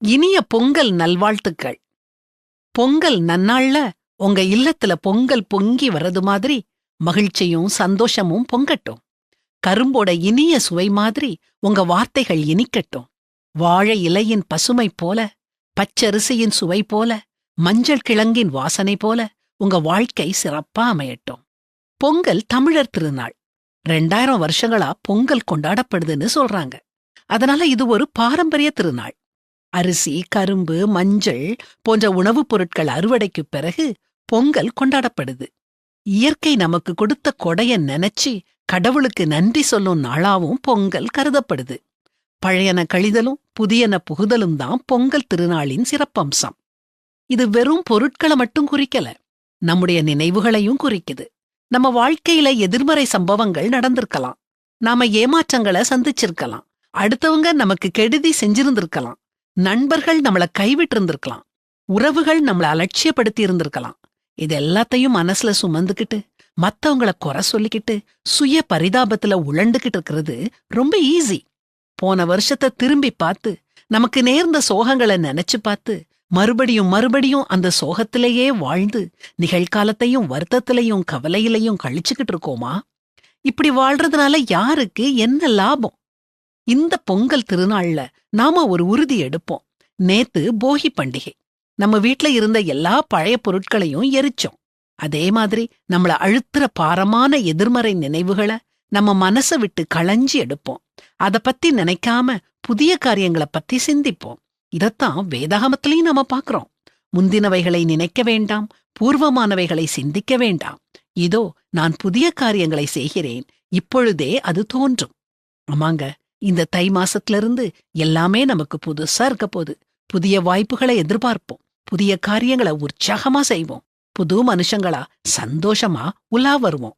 இனிய பொங்கல் நல்வாழ்த்துக்கள். பொங்கல் நன்னாள்ல உங்க இல்லத்துல பொங்கல் பொங்கி வர்றது மாதிரி மகிழ்ச்சியும் சந்தோஷமும் பொங்கட்டும். கரும்போட இனிய சுவை மாதிரி உங்க வார்த்தைகள் இனிக்கட்டும். வாழை இலையின் பசுமை போல, பச்சரிசியின் சுவை போல, மஞ்சள் கிழங்கின் வாசனை போல உங்க வாழ்க்கை சிறப்பா அமையட்டும். பொங்கல் தமிழர் திருநாள். 2000 வருஷங்களா பொங்கல் கொண்டாடப்படுதுன்னு சொல்றாங்க. அதனால இது ஒரு பாரம்பரிய திருநாள். அரிசி, கரும்பு, மஞ்சள் போன்ற உணவுப் பொருட்கள் அறுவடைக்குப் பிறகு பொங்கல் கொண்டாடப்படுது. இயற்கை நமக்கு கொடுத்த கொடைய நினைச்சு கடவுளுக்கு நன்றி சொல்லும் நாளாவும் பொங்கல் கருதப்படுது. பழையன கழிதலும் புதியன புகுதலும் தான் பொங்கல் திருநாளின் சிறப்பம்சம். இது வெறும் பொருட்களை மட்டும் குறிக்கல, நம்முடைய நினைவுகளையும் குறிக்குது. நம்ம வாழ்க்கையில எதிர்மறை சம்பவங்கள் நடந்திருக்கலாம், நாம ஏமாற்றங்களை சந்திச்சிருக்கலாம், அடுத்தவங்க நமக்கு கெடுதி செஞ்சிருந்திருக்கலாம், நண்பர்கள் நம்மள கைவிட்டு இருந்திருக்கலாம், உறவுகள் நம்மள அலட்சியப்படுத்தி இருந்திருக்கலாம். இது எல்லாத்தையும் மனசுல சுமந்துக்கிட்டு மத்தவங்கள குறை சொல்லிக்கிட்டு சுய பரிதாபத்துல உழண்டுகிட்டு இருக்கிறது ரொம்ப ஈஸி. போன வருஷத்தை திரும்பி பார்த்து நமக்கு நேர்ந்த சோகங்களை நினைச்சு பார்த்து மறுபடியும் மறுபடியும் அந்த சோகத்திலேயே வாழ்ந்து நிகழ்காலத்தையும் வருத்தத்திலையும் கவலையிலையும் கழிச்சுக்கிட்டு இருக்கோமா? இப்படி வாழ்றதுனால யாருக்கு என்ன லாபம்? இந்த பொங்கல் திருநாள்ல நாம ஒரு உறுதி எடுப்போம். நேத்து போகி பண்டிகை. நம்ம வீட்ல இருந்த எல்லா பழைய பொருட்களையும் எரிச்சோம். அதே மாதிரி நம்மள அழுத்துற பாரமான எதிர்மறை நினைவுகளை நம்ம மனசை விட்டு களைஞ்சி எடுப்போம். அத பத்தி நினைக்காம புதிய காரியங்களை பத்தி சிந்திப்போம். இதத்தான் வேதாகமத்திலையும் நாம பாக்குறோம். முந்தினவைகளை நினைக்க வேண்டாம், பூர்வமானவைகளை சிந்திக்க வேண்டாம். இதோ நான் புதிய காரியங்களை செய்கிறேன், இப்பொழுதே அது தோன்றும். ஆமாங்க, இந்த தை மாசத்துல இருந்து எல்லாமே நமக்கு புதுசா இருக்க போது. புதிய வாய்ப்புகளை எதிர்பார்ப்போம், புதிய காரியங்களை உற்சாகமா செய்வோம், புது மனுஷங்களா சந்தோஷமா உலா வருவோம்.